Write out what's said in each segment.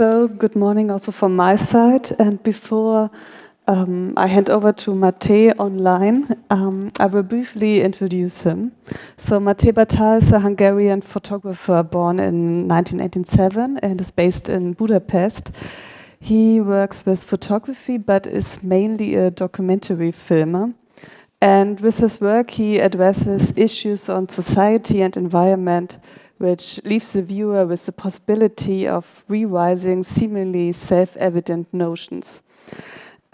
So, good morning also from my side. And before I hand over to Máté online, I will briefly introduce him. So, Máté Bartha is a Hungarian photographer born in 1987 and is based in Budapest. He works with photography but is mainly a documentary filmer. And with his work, he addresses issues on society and environment, which leaves the viewer with the possibility of revising seemingly self-evident notions.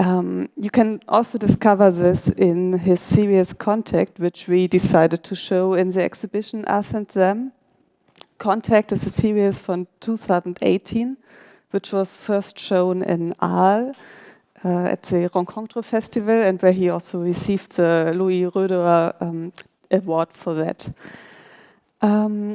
You can also discover this in his series Contact, which we decided to show in the exhibition Assistenz. Contact is a series from 2018, which was first shown in Aal at the Rencontre Festival, and where he also received the Louis Roederer award for that.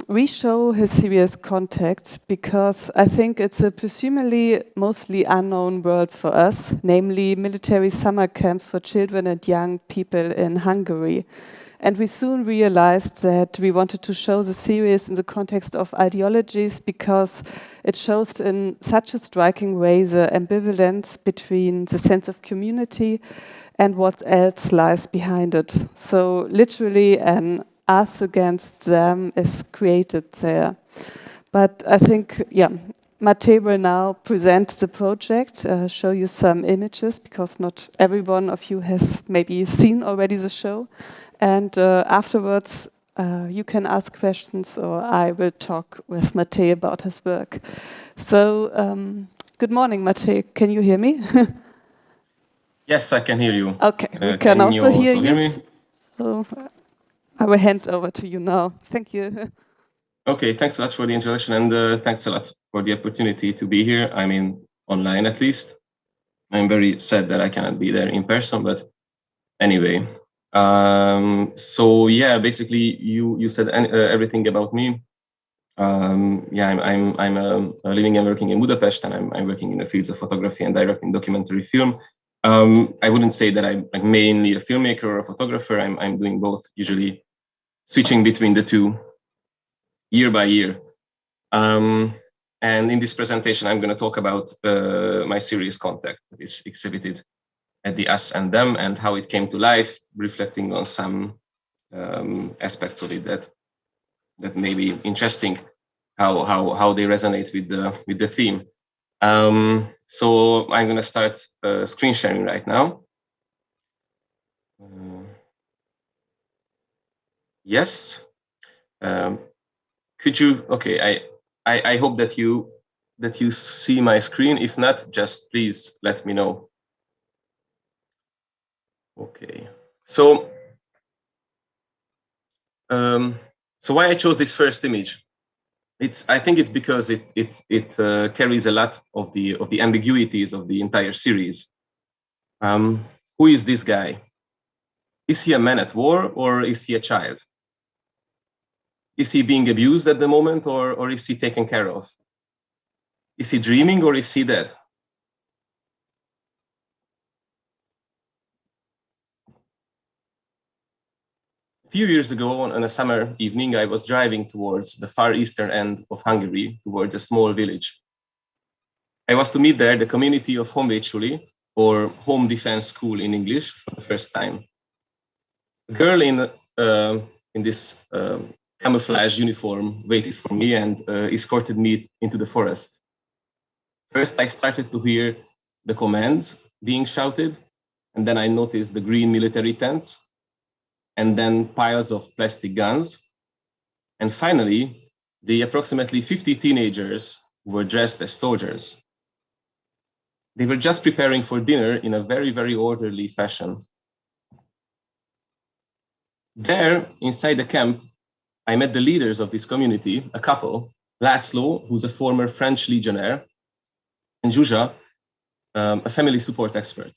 We show his series Contact because I think it's a presumably mostly unknown world for us, namely military summer camps for children and young people in Hungary. And we soon realized that we wanted to show the series in the context of ideologies because it shows in such a striking way the ambivalence between the sense of community and what else lies behind it. So literally an us against them is created there. But I think, Máté will now present the project, show you some images, because not every one of you has maybe seen already the show. And afterwards, you can ask questions, or I will talk with Máté about his work. So, good morning, Máté. Can you hear me? Yes, I can hear you. Okay, we can also hear you. So I will hand over to you now. Thank you. Okay, thanks a lot for the introduction, and thanks a lot for the opportunity to be here. I mean, online at least. I'm very sad that I cannot be there in person, but anyway. So yeah, basically, you said everything about me. I'm living and working in Budapest, and I'm working in the fields of photography and directing documentary film. I wouldn't say that I'm like mainly a filmmaker or a photographer. I'm doing both, usually switching between the two year by year. And in this presentation, I'm going to talk about my series Contact that is exhibited at the Us and Them and how it came to life, reflecting on some aspects of it that may be interesting, how they resonate with the theme. So I'm going to start screen sharing right now. Yes. Could you? Okay. I hope that you see my screen. If not, just please let me know. Okay. So why I chose this first image? I think it's because it carries a lot of the ambiguities of the entire series. Who is this guy? Is he a man at war, or is he a child? Is he being abused at the moment, or is he taken care of? Is he dreaming, or is he dead? A few years ago, on a summer evening, I was driving towards the far eastern end of Hungary, towards a small village. I was to meet there the community of Honvédschule, or Home Defense School in English, for the first time. A girl in this camouflage uniform waited for me and escorted me into the forest. First, I started to hear the commands being shouted, and then I noticed the green military tents, and then piles of plastic guns. And finally, the approximately 50 teenagers who were dressed as soldiers. They were just preparing for dinner in a very, very orderly fashion. There, inside the camp, I met the leaders of this community, a couple, Laszlo, who's a former French legionnaire, and Zsuzsa, a family support expert.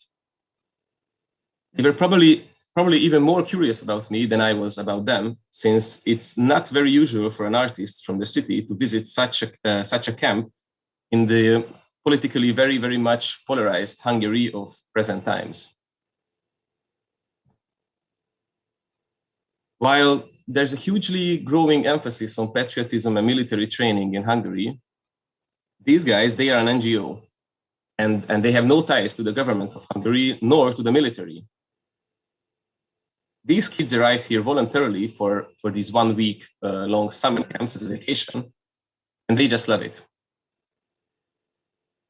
They were probably even more curious about me than I was about them, since it's not very usual for an artist from the city to visit such a camp in the politically very, very much polarized Hungary of present times. While there's a hugely growing emphasis on patriotism and military training in Hungary, These guys, they are an NGO, and they have no ties to the government of Hungary, nor to the military. These kids arrive here voluntarily for these 1 week long summer camps as a vacation, and they just love it.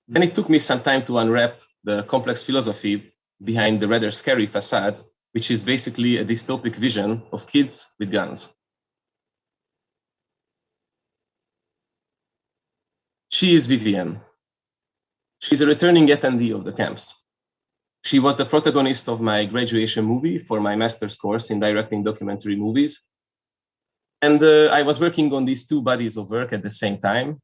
Then it took me some time to unwrap the complex philosophy behind the rather scary facade, which is basically a dystopic vision of kids with guns. She is Vivienne. She's a returning attendee of the camps. She was the protagonist of my graduation movie for my master's course in directing documentary movies. And I was working on these two bodies of work at the same time.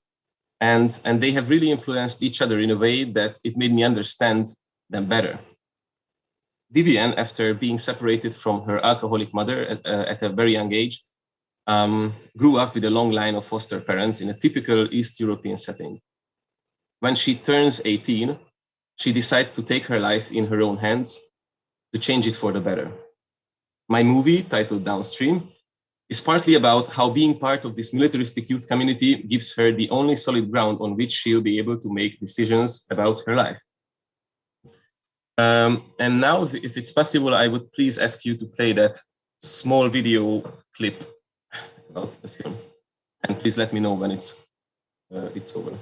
And they have really influenced each other in a way that it made me understand them better. Vivienne, after being separated from her alcoholic mother at a very young age, grew up with a long line of foster parents in a typical East European setting. When she turns 18, she decides to take her life in her own hands to change it for the better. My movie, titled Downstream, is partly about how being part of this militaristic youth community gives her the only solid ground on which she'll be able to make decisions about her life. And now, if it's possible, I would please ask you to play that small video clip about the film. And please let me know when it's over.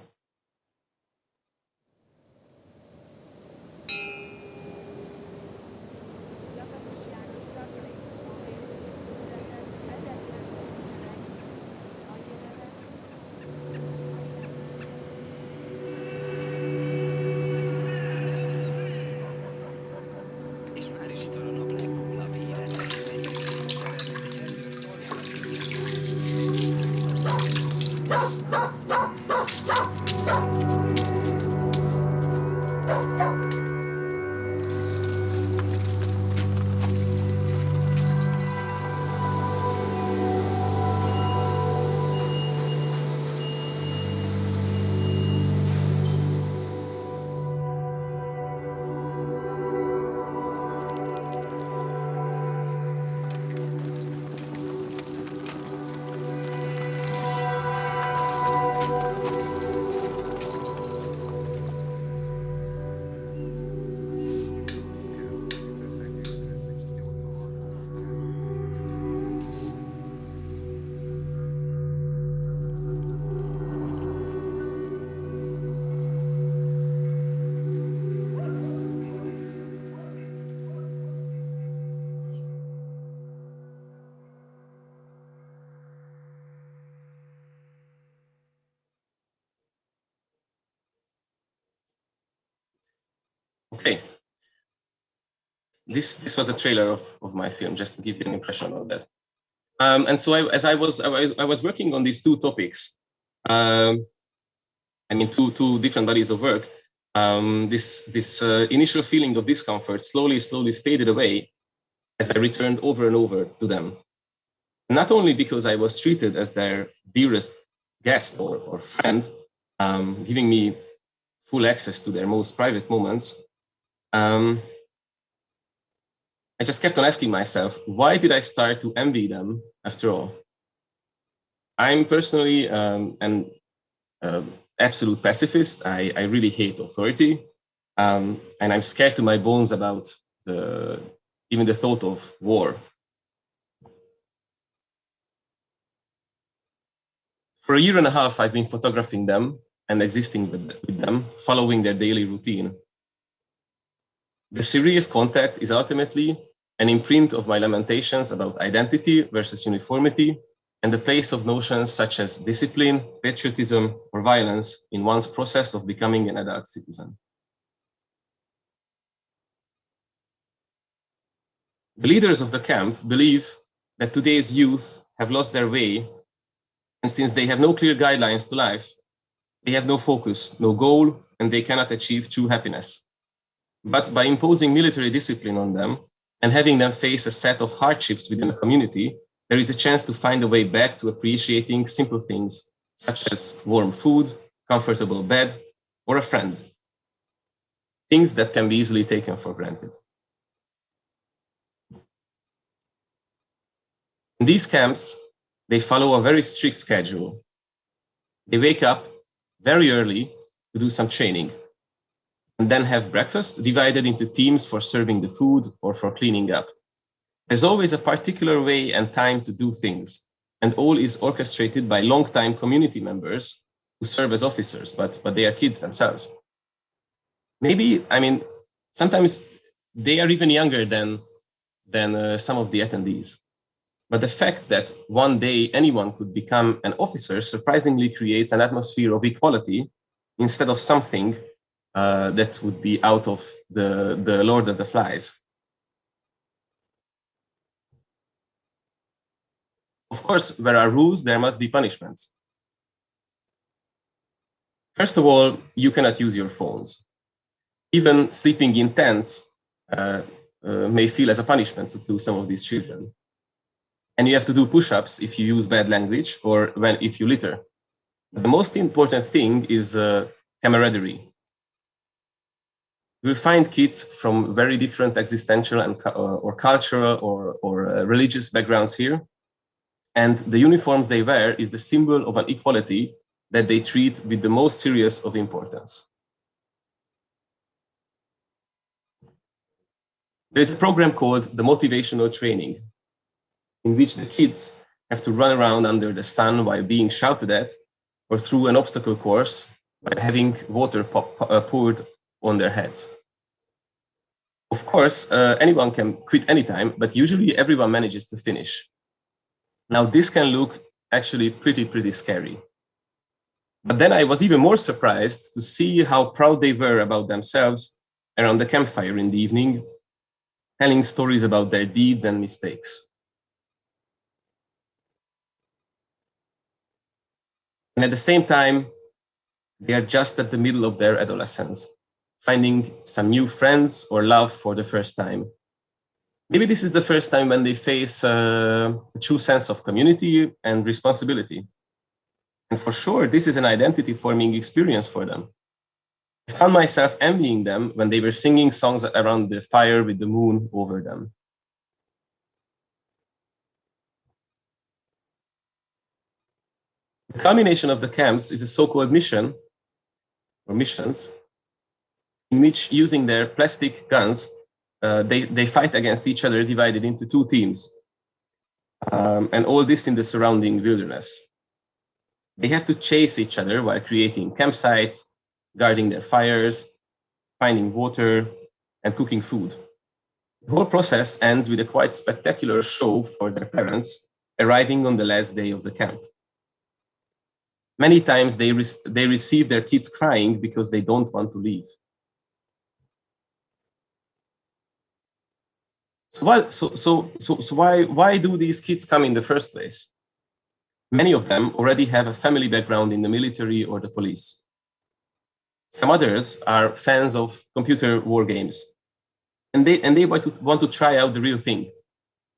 Okay, this was the trailer of my film, just to give you an impression of that. And so as I was working on these two topics, two different bodies of work. This initial feeling of discomfort slowly faded away as I returned over and over to them. Not only because I was treated as their dearest guest or friend, giving me full access to their most private moments, I just kept on asking myself, why did I start to envy them after all? I'm personally an absolute pacifist. I really hate authority. And I'm scared to my bones about even the thought of war. For a year and a half, I've been photographing them and existing with them, following their daily routine. The serious contact is ultimately an imprint of my lamentations about identity versus uniformity and the place of notions such as discipline, patriotism, or violence in one's process of becoming an adult citizen. The leaders of the camp believe that today's youth have lost their way, and since they have no clear guidelines to life, they have no focus, no goal, and they cannot achieve true happiness. But by imposing military discipline on them and having them face a set of hardships within a community, there is a chance to find a way back to appreciating simple things such as warm food, comfortable bed, or a friend. Things that can be easily taken for granted. In these camps, they follow a very strict schedule. They wake up very early to do some training, and then have breakfast divided into teams for serving the food or for cleaning up. There's always a particular way and time to do things, and all is orchestrated by long-time community members who serve as officers, but they are kids themselves. Maybe, I mean, sometimes they are even younger than some of the attendees. But the fact that one day anyone could become an officer surprisingly creates an atmosphere of equality instead of something that would be out of the Lord of the Flies. Of course, where are rules, there must be punishments. First of all, you cannot use your phones. Even sleeping in tents may feel as a punishment to some of these children. And you have to do push-ups if you use bad language or if you litter. But the most important thing is camaraderie. You will find kids from very different existential and or cultural or religious backgrounds here. And the uniforms they wear is the symbol of an equality that they treat with the most serious of importance. There's a program called the motivational training, in which the kids have to run around under the sun while being shouted at, or through an obstacle course by having water poured on their heads. Of course, anyone can quit anytime, but usually everyone manages to finish. Now, this can look actually pretty scary. But then I was even more surprised to see how proud they were about themselves around the campfire in the evening, telling stories about their deeds and mistakes. And at the same time, they are just at the middle of their adolescence, finding some new friends or love for the first time. Maybe this is the first time when they face a true sense of community and responsibility. And for sure, this is an identity-forming experience for them. I found myself envying them when they were singing songs around the fire with the moon over them. The culmination of the camps is a so-called mission, or missions, in which, using their plastic guns, they fight against each other, divided into two teams. And all this in the surrounding wilderness. They have to chase each other while creating campsites, guarding their fires, finding water, and cooking food. The whole process ends with a quite spectacular show for their parents arriving on the last day of the camp. Many times they receive their kids crying because they don't want to leave. So why do these kids come in the first place? Many of them already have a family background in the military or the police. Some others are fans of computer war games, and they want to try out the real thing.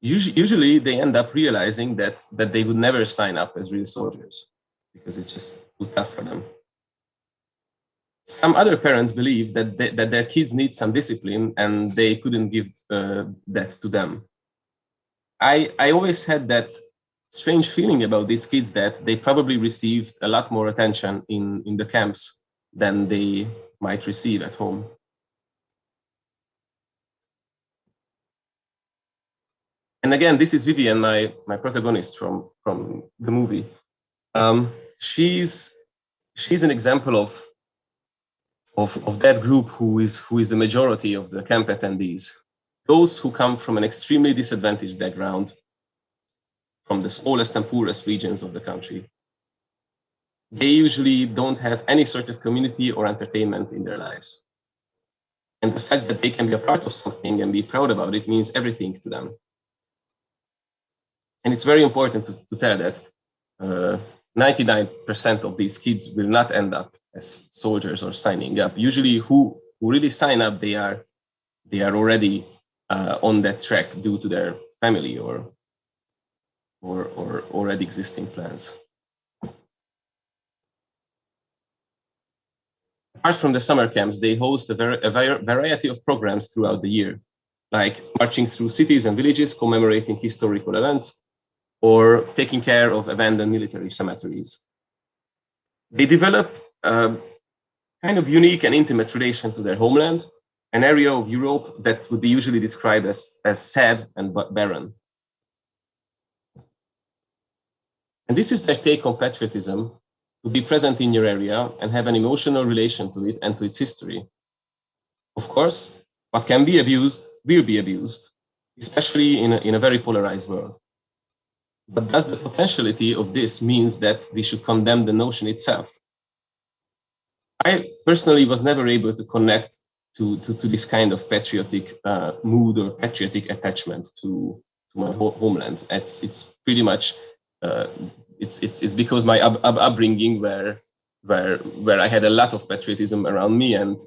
Usually they end up realizing that they would never sign up as real soldiers because it's just too tough for them. Some other parents believe that their kids need some discipline and they couldn't give that to them. I always had that strange feeling about these kids that they probably received a lot more attention in the camps than they might receive at home. And again, this is Vivian, my protagonist from the movie. She's an example of that group who is the majority of the camp attendees. Those who come from an extremely disadvantaged background, from the smallest and poorest regions of the country. They usually don't have any sort of community or entertainment in their lives. And the fact that they can be a part of something and be proud about it means everything to them. And it's very important to tell that 99% of these kids will not end up as soldiers or signing up. Usually who really sign up, they are already on that track due to their family or already existing plans. Apart from the summer camps, they host a variety of programs throughout the year, like marching through cities and villages commemorating historical events, or taking care of abandoned military cemeteries. They develop kind of unique and intimate relation to their homeland, an area of Europe that would be usually described as sad and barren. And this is their take on patriotism, to be present in your area and have an emotional relation to it and to its history. Of course, what can be abused will be abused, especially in a very polarized world. But does the potentiality of this means that we should condemn the notion itself? I personally was never able to connect to this kind of patriotic mood or patriotic attachment to my homeland. It's pretty much it's because my upbringing where I had a lot of patriotism around me, and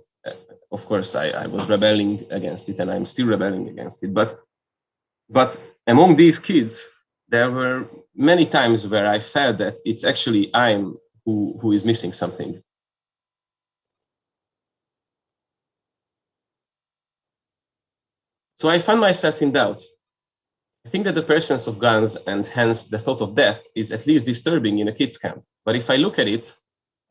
of course I was rebelling against it, and I'm still rebelling against it. But among these kids, there were many times where I felt that it's actually I'm who is missing something. So I found myself in doubt. I think that the presence of guns and hence the thought of death is at least disturbing in a kids camp. But if I look at it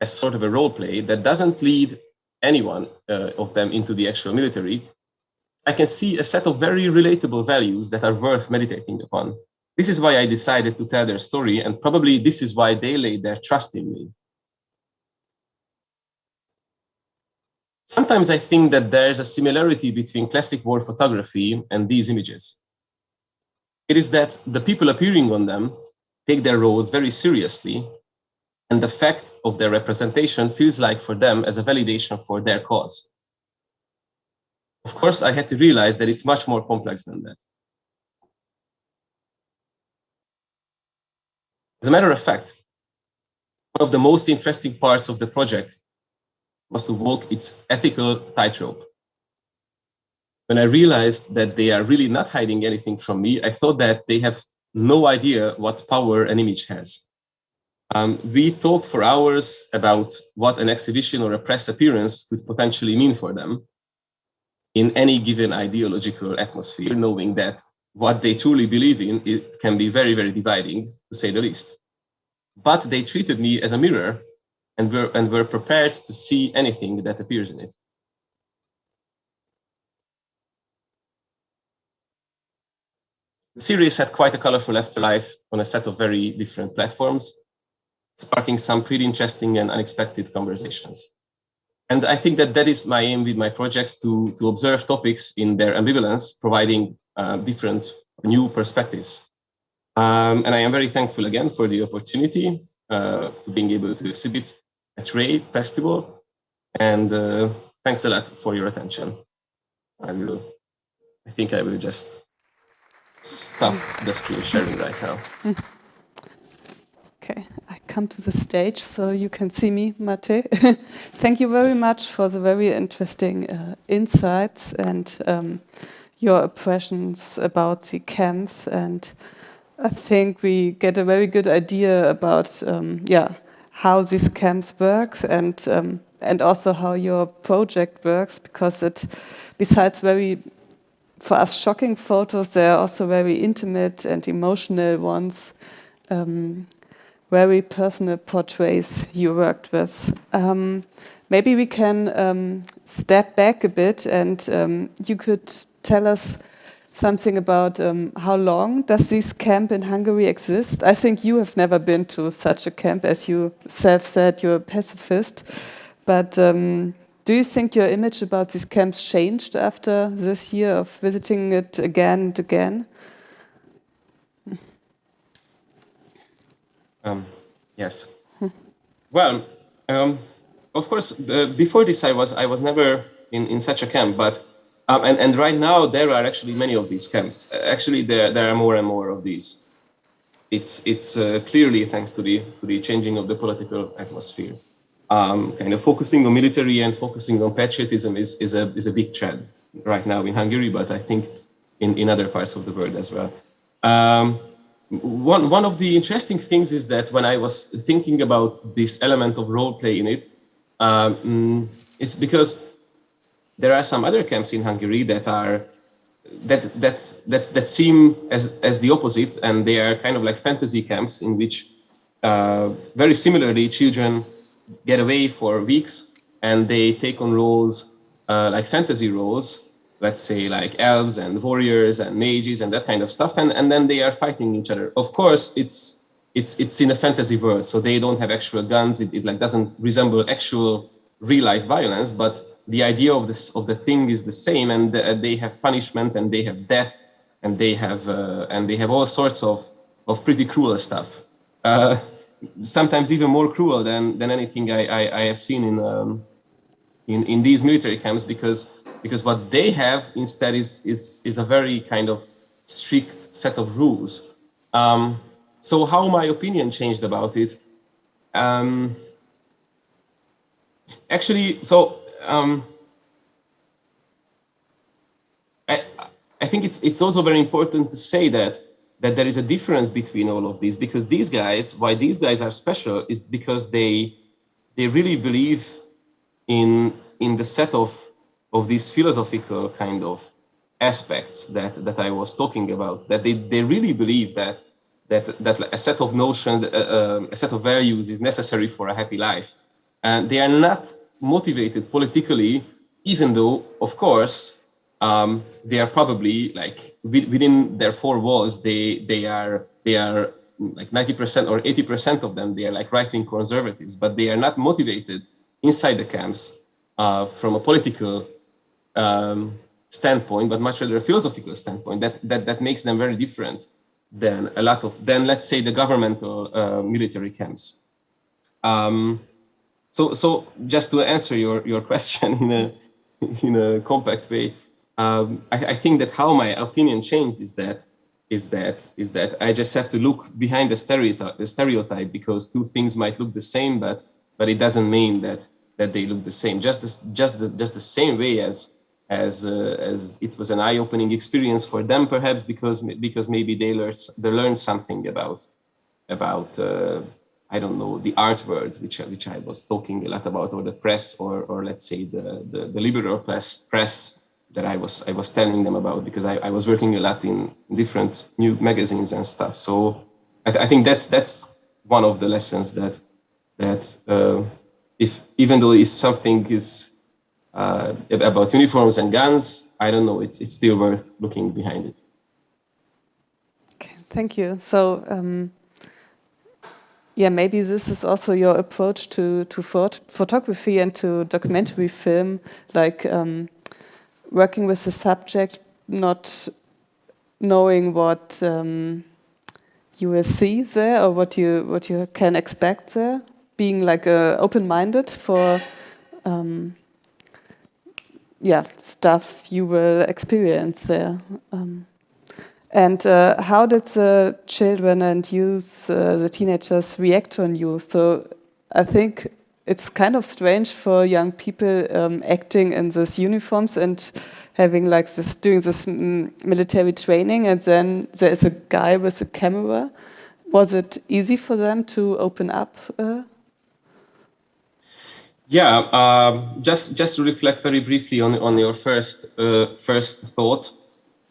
as sort of a role play that doesn't lead anyone of them into the actual military, I can see a set of very relatable values that are worth meditating upon. This is why I decided to tell their story, and probably this is why they laid their trust in me. Sometimes I think that there's a similarity between classic war photography and these images. It is that the people appearing on them take their roles very seriously, and the fact of their representation feels like for them as a validation for their cause. Of course, I had to realize that it's much more complex than that. As a matter of fact, one of the most interesting parts of the project was to walk its ethical tightrope. When I realized that they are really not hiding anything from me, I thought that they have no idea what power an image has. We talked for hours about what an exhibition or a press appearance could potentially mean for them in any given ideological atmosphere, knowing that what they truly believe in, it can be very, very dividing, to say the least. But they treated me as a mirror and were prepared to see anything that appears in it. The series had quite a colorful afterlife on a set of very different platforms, sparking some pretty interesting and unexpected conversations. And I think that is my aim with my projects, to observe topics in their ambivalence, providing different new perspectives. And I am very thankful again for the opportunity to being able to exhibit at Ray Festival. And thanks a lot for your attention. I think I will just stop the screen sharing right now. Okay, I come to the stage so you can see me, Máté. Thank you very much for the very interesting insights and your impressions about the camps. And I think we get a very good idea about how these camps work and also how your project works, because it, besides very, for us, shocking photos, there are also very intimate and emotional ones, very personal portraits you worked with. Maybe we can step back a bit, and you could tell us something about how long does this camp in Hungary exist? I think you have never been to such a camp, as you self said, you're a pacifist. But do you think your image about these camps changed after this year of visiting it again and again? Yes. Well, of course, before this, I was never in such a camp, but and right now there are actually many of these camps. Actually, there are more and more of these. It's clearly thanks to the changing of the political atmosphere. Kind of focusing on military and focusing on patriotism is a big trend right now in Hungary, but I think in other parts of the world as well. One of the interesting things is that when I was thinking about this element of role play in it, it's because there are some other camps in Hungary that seem as the opposite, and they are kind of like fantasy camps in which very similarly children get away for weeks and they take on roles like fantasy roles, let's say like elves and warriors and mages and that kind of stuff, and then they are fighting each other. Of course, it's in a fantasy world, so they don't have actual guns. It like doesn't resemble actual real life violence, but the idea of the thing is the same, and they have punishment and they have death and they have all sorts of pretty cruel stuff. Sometimes even more cruel than anything I have seen in these military camps, because what they have instead is a very kind of strict set of rules. So how my opinion changed about it? Actually, so I think it's also very important to say that there is a difference between all of these, because why these guys are special is because they really believe in the set of these philosophical kind of aspects that I was talking about, that they really believe that a set of notions, a set of values is necessary for a happy life. And they are not motivated politically, even though, of course, they are probably like within their four walls, they are like 90% or 80% of them, they are like right-wing conservatives, but they are not motivated inside the camps from a political standpoint, but much rather a philosophical standpoint. That makes them very different than let's say the governmental military camps. So just to answer your question in a compact way, I think that how my opinion changed is that I just have to look behind the stereotype, because two things might look the same, but it doesn't mean that they look the same. Just the same way as it was an eye-opening experience for them, perhaps because maybe they learned something about I don't know, the art world, which I was talking a lot about, or the press, or let's say the liberal press that I was telling them about, because I was working a lot in different new magazines and stuff. So I think that's one of the lessons that even though something is about uniforms and guns, I don't know, it's still worth looking behind it. Okay, thank you. So yeah, maybe this is also your approach to photography and to documentary film, like working with the subject, not knowing what you will see there or what you can expect there, being like open-minded for stuff you will experience there. And how did the children and youth, the teenagers, react on you? So I think it's kind of strange for young people acting in these uniforms and having like this, doing this military training, and then there is a guy with a camera. Was it easy for them to open up? Just to reflect very briefly on your first thought,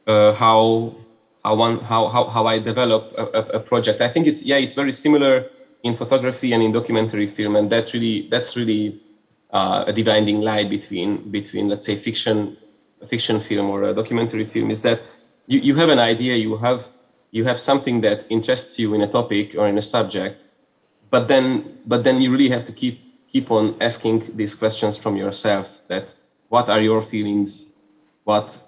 how I develop a project. I think it's very similar in photography and in documentary film, and that's really a dividing line between let's say a fiction film or a documentary film, is that you have an idea, you have something that interests you in a topic or in a subject, but then you really have to keep on asking these questions from yourself, that what are your feelings, what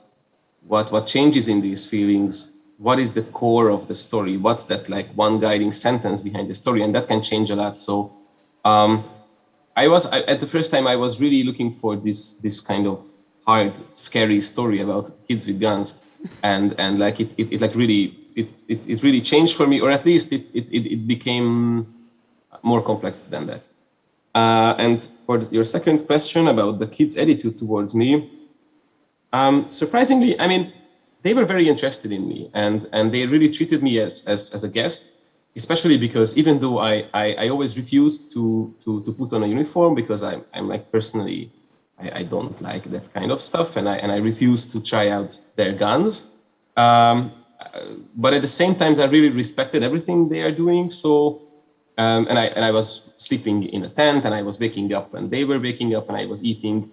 changes in these feelings, what is the core of the story, what's that like one guiding sentence behind the story, and that can change a lot. So at the first time I was really looking for this kind of hard, scary story about kids with guns, and like it like really it really changed for me, or at least it became more complex than that. And for your second question about the kids' attitude towards me, surprisingly, I mean, they were very interested in me, and they really treated me as a guest, especially because even though I always refused to put on a uniform, because I'm like personally, I don't like that kind of stuff, and I refuse to try out their guns. But at the same time, I really respected everything they are doing. So and I was sleeping in a tent, and I was waking up when they were waking up, and I was eating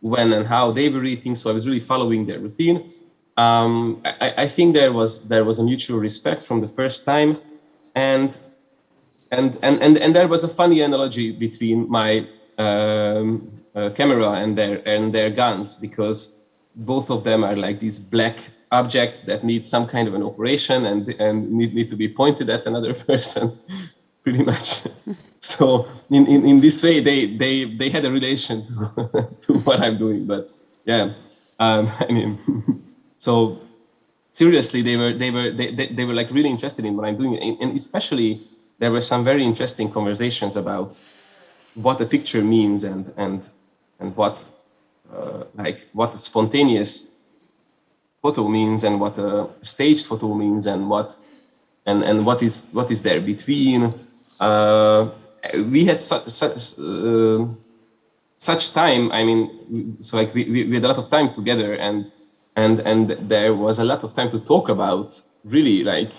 when and how they were eating. So I was really following their routine. I think there was a mutual respect from the first time, and there was a funny analogy between my camera and their guns, because both of them are like these black objects that need some kind of an operation and need to be pointed at another person, pretty much. So in this way, they had a relation to what I'm doing. But yeah, I mean, so seriously, they were like really interested in what I'm doing, and especially there were some very interesting conversations about what a picture means and what what a spontaneous photo means, and what a staged photo means, and what is there between. We had such time. I mean, so like we had a lot of time together, and there was a lot of time to talk about really like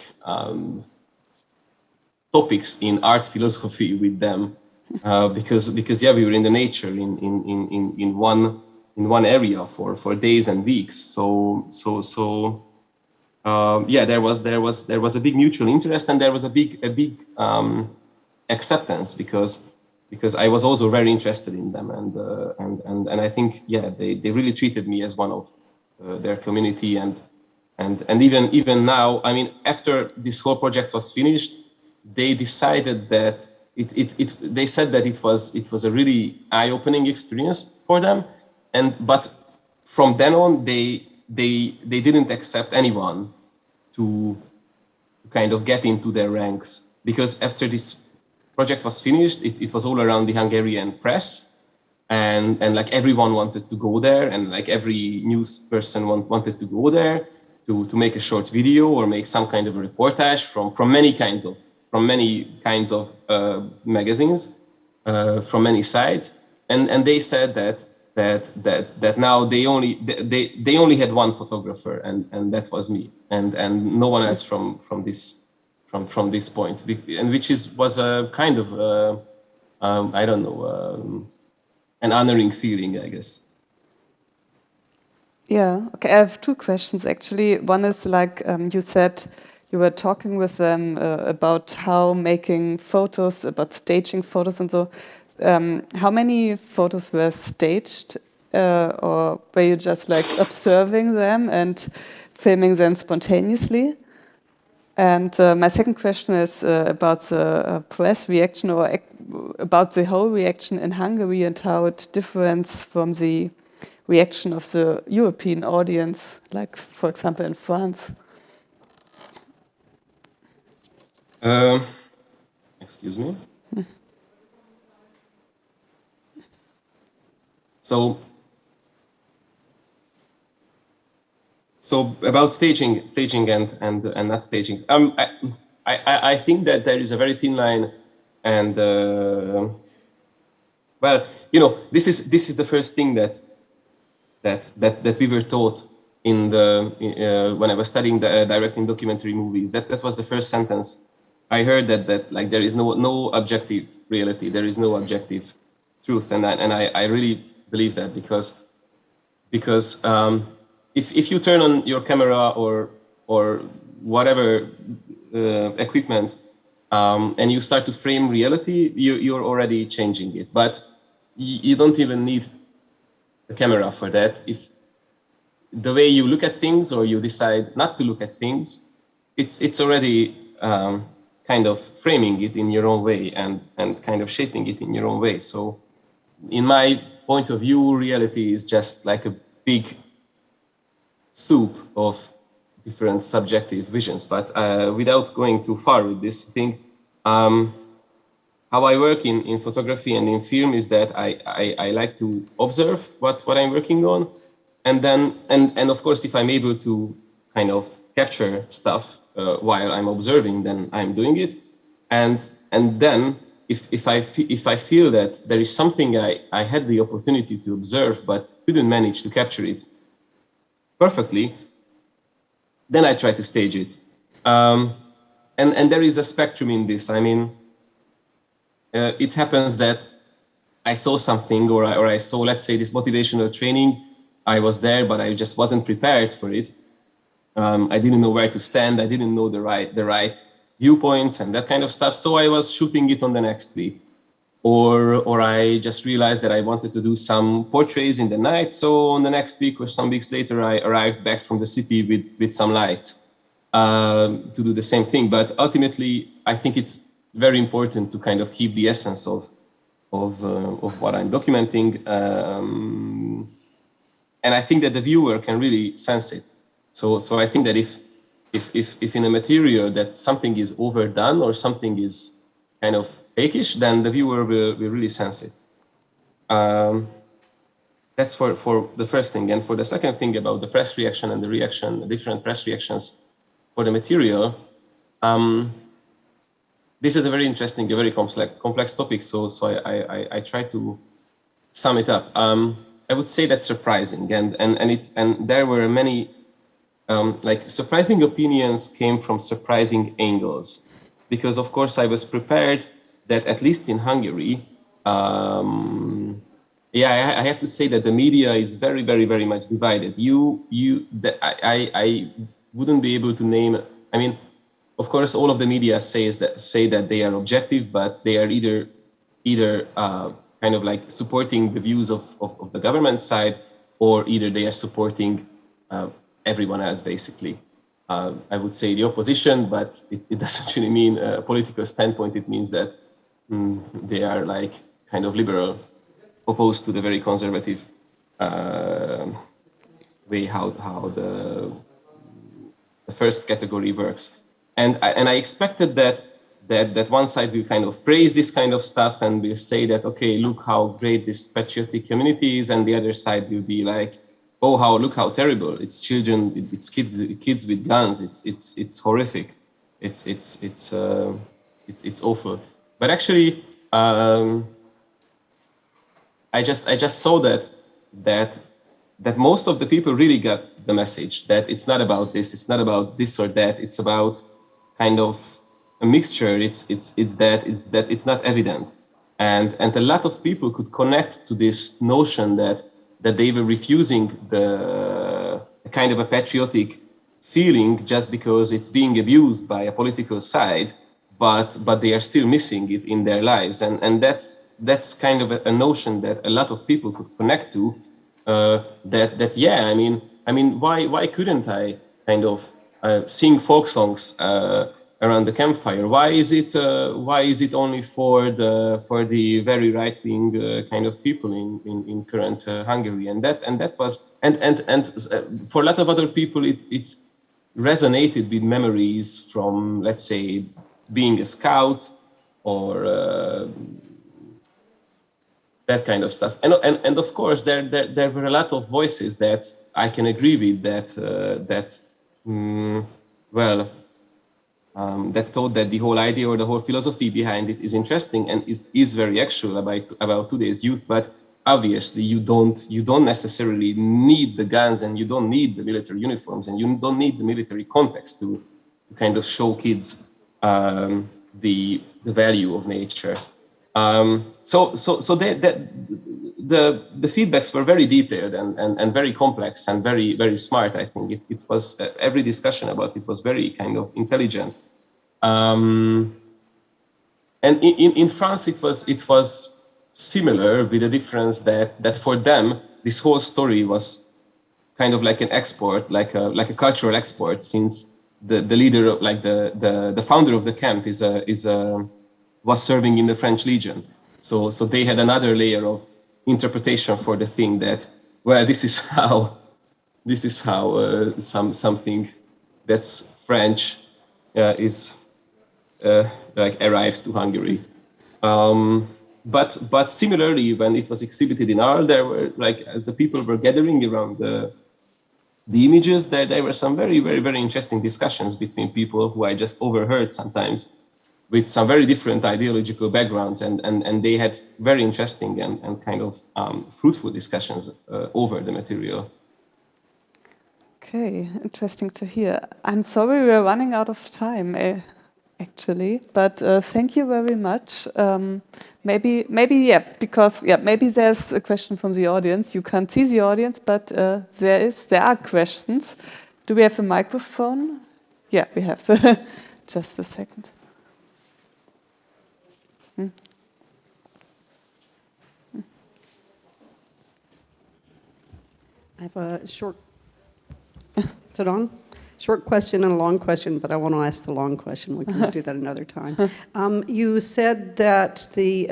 topics in art philosophy with them, because yeah, we were in the nature in one area for days and weeks. So yeah, there was a big mutual interest, and there was a big acceptance, because I was also very interested in them, and I think yeah, they really treated me as one of their community, and even now, I mean, after this whole project was finished, they decided that they said that it was a really eye-opening experience for them, but from then on they didn't accept anyone to kind of get into their ranks, because after this project was finished, it was all around the Hungarian press, and like everyone wanted to go there, and like every news person wanted to go there to make a short video or make some kind of a reportage from many kinds of magazines, from many sites, and they said that now they only had one photographer, and that was me, and no one else from this point, and which was a kind of I don't know, an honoring feeling, I guess. Yeah, okay, I have two questions actually. One is like you said you were talking with them about how making photos, about staging photos and so. How many photos were staged, or were you just like observing them and filming them spontaneously? And my second question is about the press reaction, or about the whole reaction in Hungary, and how it differs from the reaction of the European audience, like for example in France. Excuse me. So about staging and not staging. I think that there is a very thin line, and well, you know, this is the first thing that we were taught in when I was studying directing documentary movies. That was the first sentence I heard, that like there is no objective reality, there is no objective truth, and I really believe that, because if you turn on your camera or whatever equipment, and you start to frame reality, you're already changing it. But you don't even need a camera for that. If the way you look at things, or you decide not to look at things, it's already kind of framing it in your own way, and kind of shaping it in your own way. So in my point of view, reality is just like a big soup of different subjective visions. But without going too far with this thing, how I work in photography and in film is that I like to observe what I'm working on, and then and of course, if I'm able to kind of capture stuff while I'm observing, then I'm doing it, and then if I feel that there is something I had the opportunity to observe but couldn't manage to capture it perfectly, then I try to stage it. And there is a spectrum in this. I mean, it happens that I saw something, or I saw, let's say, this motivational training. I was there, but I just wasn't prepared for it. I didn't know where to stand. I didn't know the right viewpoints and that kind of stuff. So I was shooting it on the next week. Or I just realized that I wanted to do some portraits in the night. So on the next week or some weeks later, I arrived back from the city with some lights to do the same thing. But ultimately, I think it's very important to kind of keep the essence of what I'm documenting. And I think that the viewer can really sense it. So I think that if in a material that something is overdone or something is kind of fakish, then the viewer will really sense it. That's for the first thing. And for the second thing about the press reaction and the different press reactions for the material, this is a very interesting, a very complex topic. So I try to sum it up. I would say that's surprising, and there were many like surprising opinions came from surprising angles, because of course I was prepared that at least in Hungary, I have to say that the media is very much divided. I wouldn't be able to name. I mean, of course, all of the media say that they are objective, but they are either kind of like supporting the views of the government side, or either they are supporting everyone else, basically. I would say the opposition, but it doesn't really mean a political standpoint. It means that they are like kind of liberal, opposed to the very conservative way how the first category works. And I expected that one side will kind of praise this kind of stuff and will say that, okay, look how great this patriotic community is, and the other side will be like, oh, look how terrible! It's children, it's kids with guns. It's horrific. It's awful. But actually, I just saw that most of the people really got the message that it's not about this. It's not about this or that. It's about kind of a mixture. It's that it's not evident, and a lot of people could connect to this notion that they were refusing the kind of a patriotic feeling just because it's being abused by a political side, but they are still missing it in their lives, and that's kind of a notion that a lot of people could connect to. I mean, why couldn't I kind of sing folk songs around the campfire? Why is it only for the very right wing kind of people in current Hungary? And that was for a lot of other people it resonated with memories from, let's say, being a scout or that kind of stuff. And of course there were a lot of voices that I can agree with that thought that the whole idea or the whole philosophy behind it is interesting and is very actual about today's youth. But obviously you don't necessarily need the guns, and you don't need the military uniforms, and you don't need the military context to kind of show kids the value of nature. So the feedbacks were very detailed and very complex and very smart. I think it was every discussion about it was very kind of intelligent. And in France it was similar, with the difference that for them this whole story was kind of like an export, like a cultural export, since the leader of, like the founder of the camp was serving in the French Legion. So they had another layer of interpretation for the thing that, well, this is how something that's French is like arrives to Hungary. But similarly, when it was exhibited in Arles, there were, like, as the people were gathering around the images, there were some very interesting discussions between people who I just overheard sometimes, with some very different ideological backgrounds, and they had very interesting and kind of fruitful discussions over the material. Okay, interesting to hear. I'm sorry we're running out of time. actually. But thank you very much. Maybe, maybe there's a question from the audience. You can't see the audience, but there are questions. Do we have a microphone? Yeah, we have. Just a second. I have a short. Is it on? Short question and a long question, but I want to ask the long question. We can do that another time. You said that the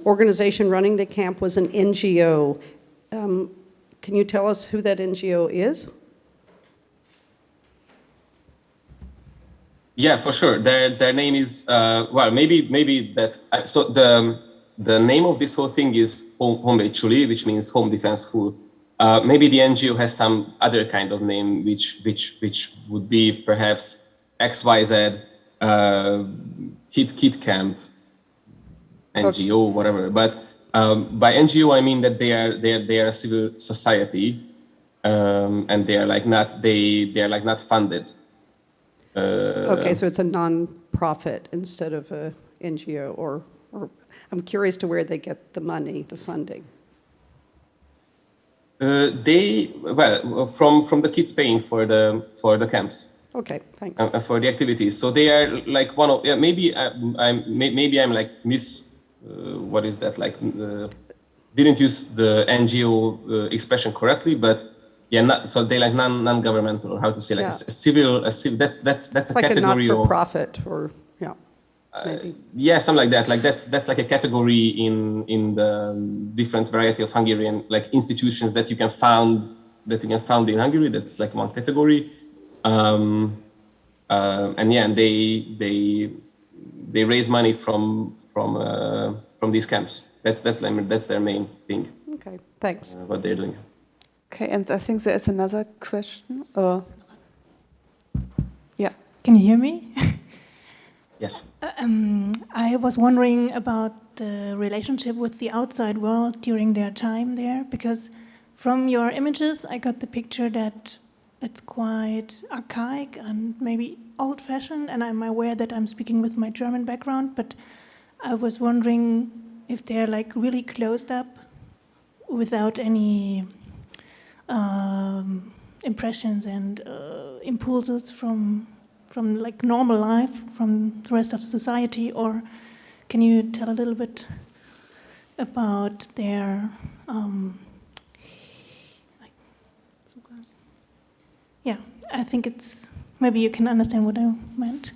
organization running the camp was an NGO. Can you tell us who that NGO is? Yeah, for sure. Their name is maybe that. So the name of this whole thing is Honvédsuli, which means Home Defense School. Maybe the NGO has some other kind of name, which would be perhaps XYZ Kid Camp NGO, whatever. But by NGO I mean that they are a civil society, and they are not funded. Okay, so it's a non-profit instead of a NGO, or I'm curious to where they get the money, the funding. From the kids paying for the camps. Okay, thanks. For the activities, so they are like one of maybe I'm like what is that like? Didn't use the NGO expression correctly, but yeah, so they like non-governmental, or how to say, like a civil. That's it's a like category a not-for-profit, or yeah, something like that. Like that's like a category in the different variety of Hungarian like institutions that you can found in Hungary. That's like one category, and they raise money from these camps. That's their main thing. Okay, thanks. What they're doing. Okay, and I think there is another question. Yeah. Can you hear me? Yes. I was wondering about the relationship with the outside world during their time there, because from your images I got the picture that it's quite archaic and maybe old-fashioned, and I'm aware that I'm speaking with my German background, but I was wondering if they're like really closed up without any impressions and impulses from like normal life, from the rest of society, or can you tell a little bit about their I think it's maybe you can understand what I meant.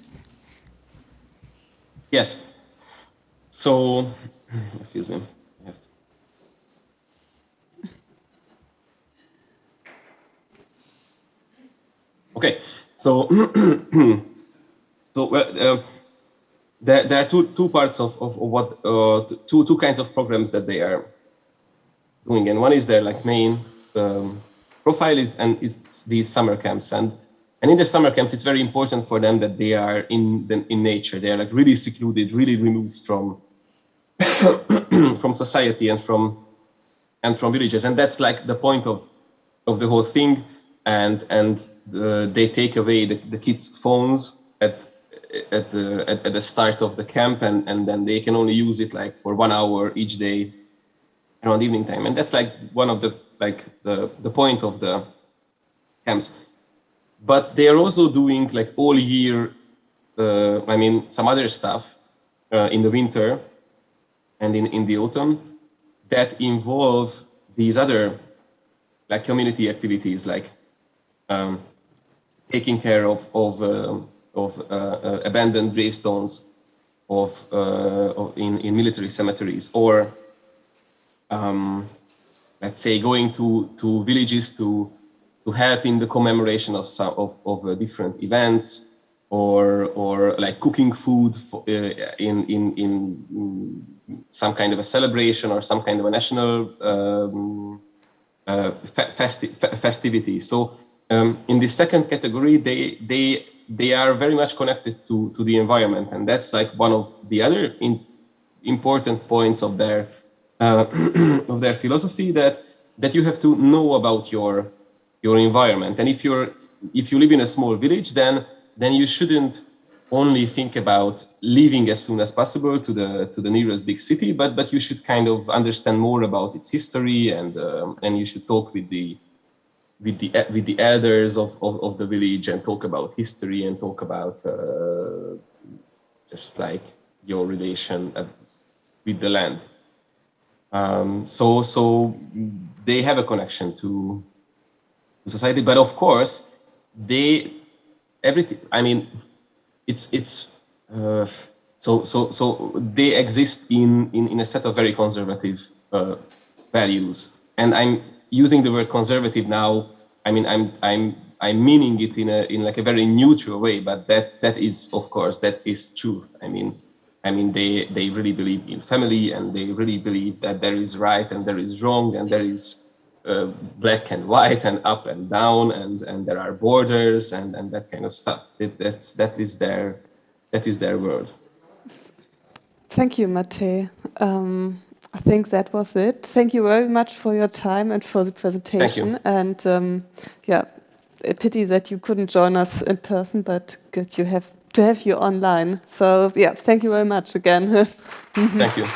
Yes. So, excuse me. I have to. Okay. So, there are two parts of what two kinds of programs that they are doing, and one is their like main profile is these summer camps, and in the summer camps it's very important for them that they are in nature. They are like really secluded, really removed from from society and from villages, and that's like the point of the whole thing. And they take away the kids' phones at the start of the camp, and then they can only use it like for 1 hour each day around evening time, and that's like one of the point of the camps. But they are also doing like all year, some other stuff in the winter and in the autumn that involve these other like community activities, like taking care of abandoned gravestones in military cemeteries, or let's say going to villages to help in the commemoration of some of different events, or like cooking food in some kind of a celebration or some kind of a national festivity. So in the second category, they are very much connected to the environment, and that's like one of the other important points of their philosophy, that you have to know about your environment. And if you live in a small village, then you shouldn't only think about leaving as soon as possible to the nearest big city, but you should kind of understand more about its history, and you should talk with the elders of the village and talk about history and talk about just like your relation with the land. So they have a connection to society, but of course everything. I mean, so they exist in a set of very conservative values, and I'm using the word conservative now. I mean, I'm meaning it in like a very neutral way, but that is, of course, that is truth. I mean they really believe in family, and they really believe that there is right and there is wrong, and there is black and white and up and down, and there are borders and that kind of stuff. That is their world. Thank you, Máté. I think that was it. Thank you very much for your time and for the presentation. Thank you. And yeah, a pity that you couldn't join us in person, but good to have you online. So yeah, thank you very much again. Thank you.